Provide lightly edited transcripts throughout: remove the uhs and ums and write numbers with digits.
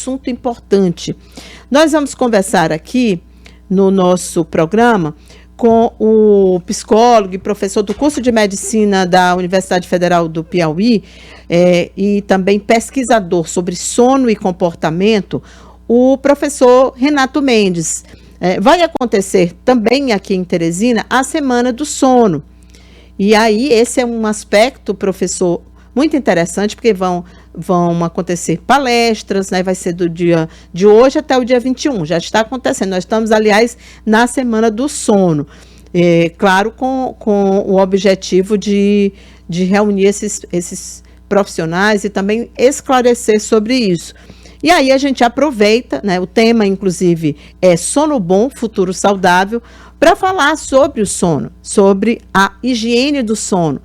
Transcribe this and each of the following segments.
assunto importante. Nós vamos conversar aqui no nosso programa com o psicólogo e professor do curso de medicina da Universidade Federal do Piauí e também pesquisador sobre sono e comportamento, o professor Renato Mendes. Vai acontecer também aqui em Teresina a Semana do Sono. E aí esse é um aspecto, professor, muito interessante, porque vão acontecer palestras, né? Vai ser do dia de hoje até o dia 21, já está acontecendo. Nós estamos, aliás, na Semana do Sono. Claro, com o objetivo de reunir esses profissionais e também esclarecer sobre isso. E aí a gente aproveita, né? O tema, inclusive, é Sono Bom, Futuro Saudável, para falar sobre o sono, sobre a higiene do sono.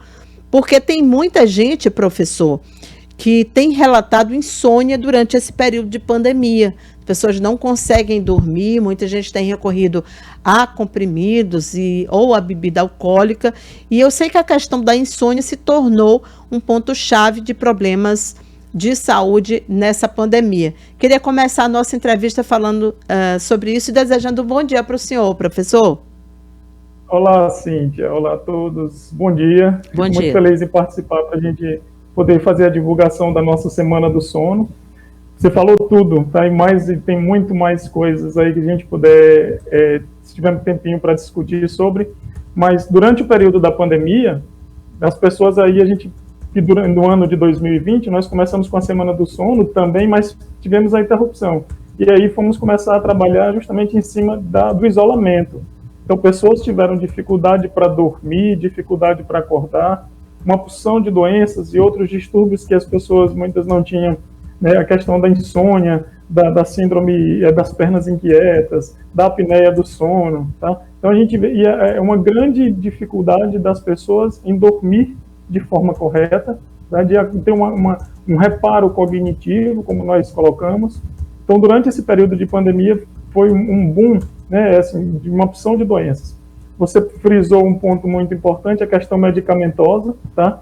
Porque tem muita gente, professor, que tem relatado insônia durante esse período de pandemia. As pessoas não conseguem dormir, muita gente tem recorrido a comprimidos ou a bebida alcoólica. E eu sei que a questão da insônia se tornou um ponto-chave de problemas de saúde nessa pandemia. Queria começar a nossa entrevista falando sobre isso e desejando um bom dia para o senhor, professor. Olá, Cíntia. Olá a todos. Bom dia. Bom dia. Muito feliz em participar para a gente poder fazer a divulgação da nossa Semana do Sono. Você falou tudo, tá? E tem muito mais coisas aí que a gente puder, se tiver um tempinho para discutir sobre. Mas durante o período da pandemia, as pessoas aí, no ano de 2020, nós começamos com a Semana do Sono também, mas tivemos a interrupção. E aí fomos começar a trabalhar justamente em cima do isolamento. Então, pessoas tiveram dificuldade para dormir, dificuldade para acordar, uma porção de doenças e outros distúrbios que as pessoas muitas não tinham, né? A questão da insônia, da síndrome das pernas inquietas, da apneia do sono, tá? Então, a gente vê uma grande dificuldade das pessoas em dormir de forma correta, tá? De ter um reparo cognitivo, como nós colocamos. Então, durante esse período de pandemia, foi um boom, né, assim, de uma opção de doenças. Você frisou um ponto muito importante, a questão medicamentosa, tá?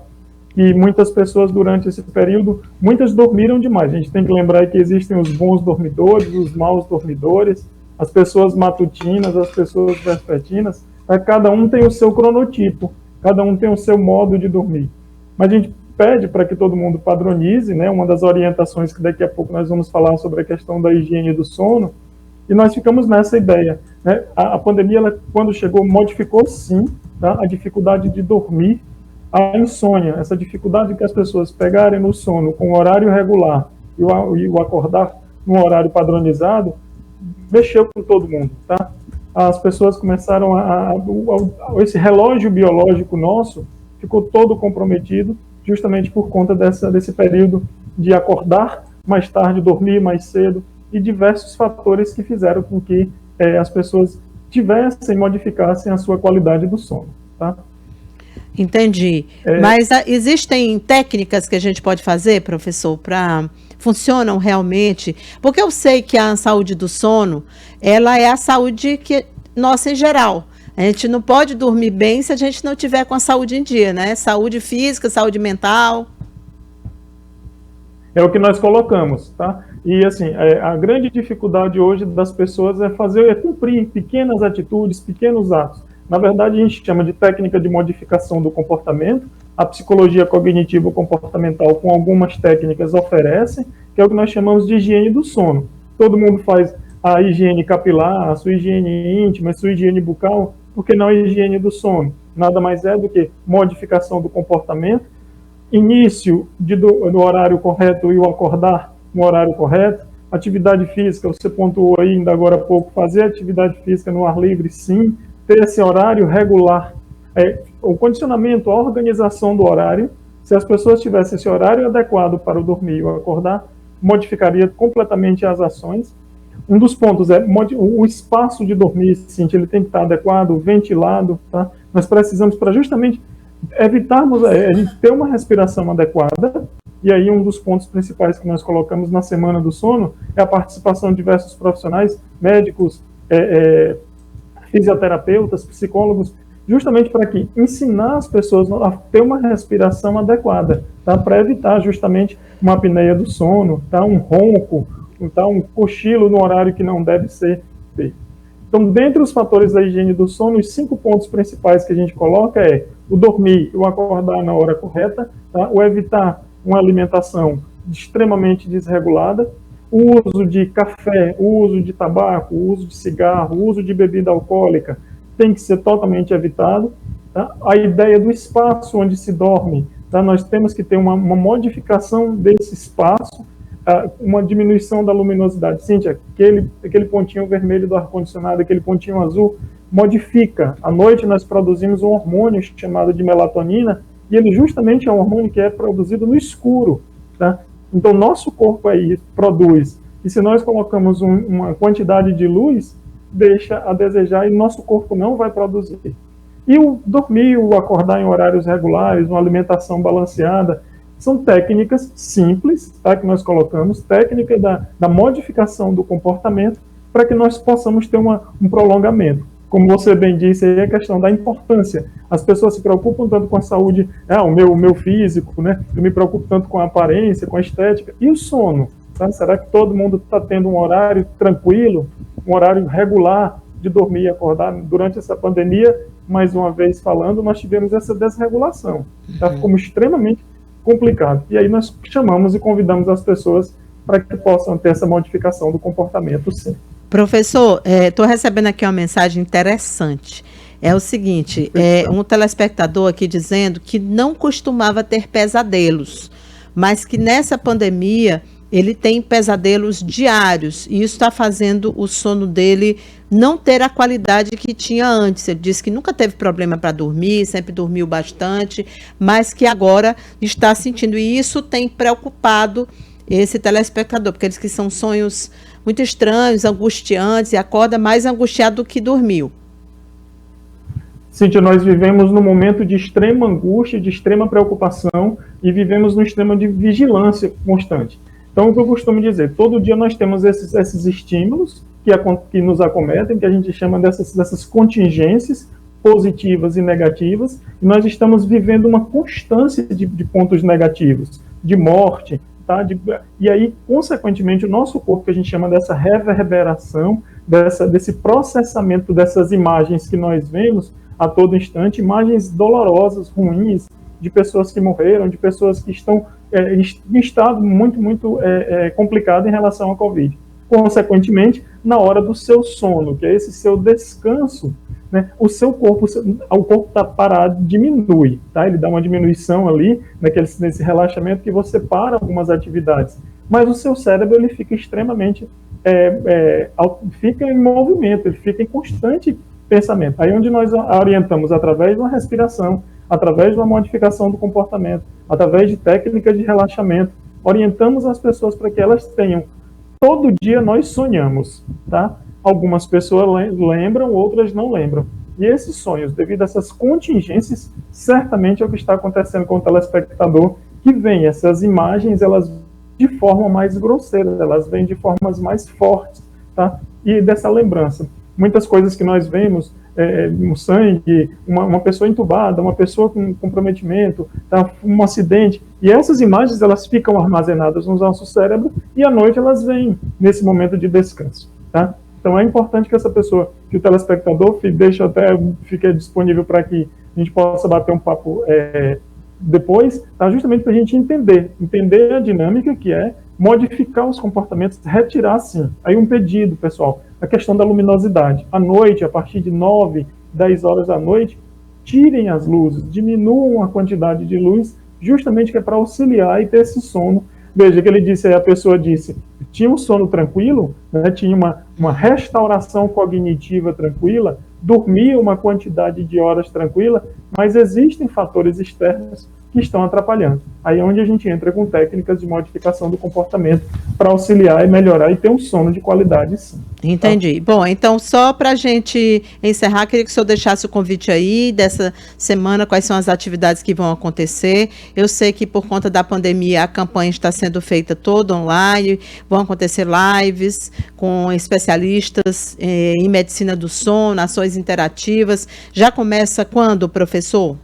E muitas pessoas durante esse período, muitas dormiram demais. A gente tem que lembrar que existem os bons dormidores, os maus dormidores, as pessoas matutinas, as pessoas vespertinas. Cada um tem o seu cronotipo, cada um tem o seu modo de dormir. Mas a gente pede para que todo mundo padronize, né? Uma das orientações que daqui a pouco nós vamos falar sobre a questão da higiene do sono. E nós ficamos nessa ideia, né? A pandemia, quando chegou, modificou sim, tá? A dificuldade de dormir, a insônia, essa dificuldade que as pessoas pegarem no sono com o horário regular e o acordar num horário padronizado, mexeu com todo mundo, tá? As pessoas começaram esse relógio biológico nosso ficou todo comprometido justamente por conta desse período de acordar mais tarde, dormir mais cedo, e diversos fatores que fizeram com que as pessoas modificassem a sua qualidade do sono, tá? Entendi. Mas existem técnicas que a gente pode fazer, professor, funcionam realmente? Porque eu sei que a saúde do sono, ela é a saúde nossa em geral. A gente não pode dormir bem se a gente não tiver com a saúde em dia, né? Saúde física, saúde mental. É o que nós colocamos, tá? E, assim, a grande dificuldade hoje das pessoas é cumprir pequenas atitudes, pequenos atos. Na verdade, a gente chama de técnica de modificação do comportamento. A psicologia cognitivo-comportamental, com algumas técnicas, oferece, que é o que nós chamamos de higiene do sono. Todo mundo faz a higiene capilar, a sua higiene íntima, a sua higiene bucal, porque não a higiene do sono. Nada mais é do que modificação do comportamento, início do horário correto e o acordar no horário correto, atividade física, você pontuou aí ainda agora há pouco, fazer atividade física no ar livre, sim, ter esse horário regular, o condicionamento, a organização do horário. Se as pessoas tivessem esse horário adequado para o dormir e o acordar, modificaria completamente as ações. Um dos pontos é o espaço de dormir, sim, ele tem que estar adequado, ventilado, tá? Nós precisamos, para justamente evitarmos a gente ter uma respiração adequada. E aí um dos pontos principais que nós colocamos na Semana do Sono é a participação de diversos profissionais, médicos, fisioterapeutas, psicólogos, justamente para ensinar as pessoas a ter uma respiração adequada, tá? Para evitar justamente uma apneia do sono, tá? Um ronco, tá? Um cochilo no horário que não deve ser feito. Então, dentre os fatores da higiene do sono, os 5 pontos principais que a gente coloca é o dormir, o acordar na hora correta, tá? O evitar uma alimentação extremamente desregulada, o uso de café, o uso de tabaco, o uso de cigarro, o uso de bebida alcoólica tem que ser totalmente evitado. Tá? A ideia do espaço onde se dorme, tá? Nós temos que ter uma modificação desse espaço, uma diminuição da luminosidade. Cíntia, aquele pontinho vermelho do ar-condicionado, aquele pontinho azul, modifica. À noite nós produzimos um hormônio chamado de melatonina, e ele justamente é um hormônio que é produzido no escuro. Tá? Então, nosso corpo aí produz, e se nós colocamos uma quantidade de luz, deixa a desejar e nosso corpo não vai produzir. E o dormir, o acordar em horários regulares, uma alimentação balanceada, são técnicas simples, tá, que nós colocamos, técnica da modificação do comportamento, para que nós possamos ter um prolongamento. Como você bem disse, aí é a questão da importância. As pessoas se preocupam tanto com a saúde, o meu físico, né? Eu me preocupo tanto com a aparência, com a estética. E o sono? Tá? Será que todo mundo está tendo um horário tranquilo, um horário regular de dormir e acordar? Durante essa pandemia, mais uma vez falando, nós tivemos essa desregulação. Tá? Ficou extremamente complicado. E aí nós chamamos e convidamos as pessoas para que possam ter essa modificação do comportamento, sim. Professor, estou recebendo aqui uma mensagem interessante. É o seguinte, um telespectador aqui dizendo que não costumava ter pesadelos, mas que nessa pandemia ele tem pesadelos diários e isso está fazendo o sono dele não ter a qualidade que tinha antes. Ele disse que nunca teve problema para dormir, sempre dormiu bastante, mas que agora está sentindo, e isso tem preocupado esse telespectador, porque eles que são sonhos muito estranhos, angustiantes, e acorda mais angustiado do que dormiu. Cíntia, nós vivemos num momento de extrema angústia, de extrema preocupação, e vivemos num extremo de vigilância constante. Então, o que eu costumo dizer, todo dia nós temos esses estímulos que nos acometem, que a gente chama dessas contingências positivas e negativas, e nós estamos vivendo uma constância de pontos negativos, de morte, tá? E aí, consequentemente, o nosso corpo, que a gente chama dessa reverberação, desse processamento dessas imagens que nós vemos a todo instante, imagens dolorosas, ruins, de pessoas que morreram, de pessoas que estão em estado muito, muito complicado em relação à Covid. Consequentemente, na hora do seu sono, que é esse seu descanso, né, o corpo está parado, diminui, tá? Ele dá uma diminuição ali, nesse relaxamento que você para algumas atividades. Mas o seu cérebro, ele fica extremamente, fica em movimento, ele fica em constante pensamento. Aí onde nós orientamos através de uma respiração, através de uma modificação do comportamento, através de técnicas de relaxamento, orientamos as pessoas para que elas tenham. Todo dia nós sonhamos, tá? Algumas pessoas lembram, outras não lembram. E esses sonhos, devido a essas contingências, certamente é o que está acontecendo com o telespectador, que vem essas imagens, elas de forma mais grosseira, elas vêm de formas mais fortes, tá? E dessa lembrança. Muitas coisas que nós vemos, no sangue, uma pessoa entubada, uma pessoa com comprometimento, tá? Um acidente, e essas imagens elas ficam armazenadas no nosso cérebro e à noite elas vêm nesse momento de descanso, tá? Então é importante que essa pessoa, que o telespectador, fique disponível para que a gente possa bater um papo depois, tá? Justamente para a gente entender a dinâmica que é modificar os comportamentos, retirar sim. Aí um pedido, pessoal, a questão da luminosidade. À noite, a partir de 9, 10 horas da noite, tirem as luzes, diminuam a quantidade de luz, justamente que é para auxiliar e ter esse sono. Veja que ele disse, a pessoa disse, tinha um sono tranquilo, né, tinha uma restauração cognitiva tranquila, dormia uma quantidade de horas tranquila, mas existem fatores externos que estão atrapalhando. Aí é onde a gente entra com técnicas de modificação do comportamento para auxiliar e melhorar e ter um sono de qualidade, sim. Entendi. Tá? Bom, então só para a gente encerrar, queria que o senhor deixasse o convite aí dessa semana, quais são as atividades que vão acontecer. Eu sei que por conta da pandemia a campanha está sendo feita toda online, vão acontecer lives com especialistas em medicina do sono, ações interativas. Já começa quando, professor?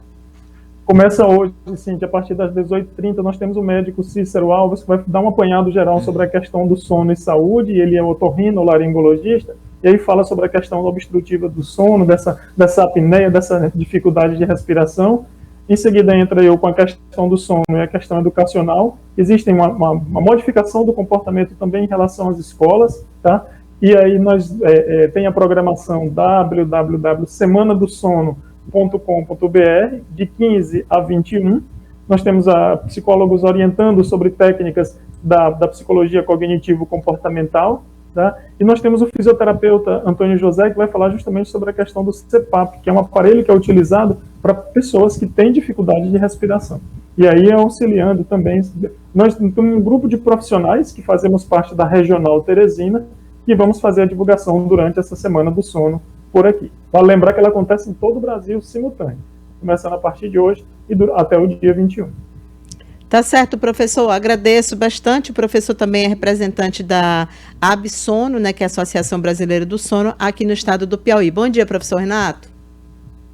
Começa hoje, Cíntia, a partir das 18h30, nós temos o médico Cícero Alves, que vai dar um apanhado geral sobre a questão do sono e saúde, ele é otorrinolaringologista, e aí fala sobre a questão obstrutiva do sono, dessa apneia, dessa dificuldade de respiração. Em seguida entra eu com a questão do sono e a questão educacional. Existe uma modificação do comportamento também em relação às escolas, tá? E aí nós tem a programação www.semanadossono.com.br de 15 a 21. Nós temos psicólogos orientando sobre técnicas da psicologia cognitivo-comportamental, tá? E nós temos o fisioterapeuta Antônio José, que vai falar justamente sobre a questão do CPAP, que é um aparelho que é utilizado para pessoas que têm dificuldade de respiração. E aí auxiliando também, nós temos um grupo de profissionais que fazemos parte da Regional Teresina e vamos fazer a divulgação durante essa Semana do Sono por aqui. Vale lembrar que ela acontece em todo o Brasil simultâneo, começando a partir de hoje e até o dia 21. Tá certo, professor. Agradeço bastante. O professor também é representante da ABSono, né, que é a Associação Brasileira do Sono, aqui no estado do Piauí. Bom dia, professor Renato.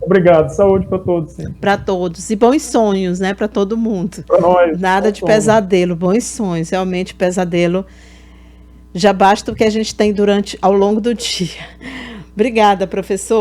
Obrigado. Saúde para todos. Para todos. E bons sonhos, né, para todo mundo. Para nós. Nada de pesadelo, bons sonhos. Realmente, pesadelo já basta o que a gente tem ao longo do dia. Obrigada, professor.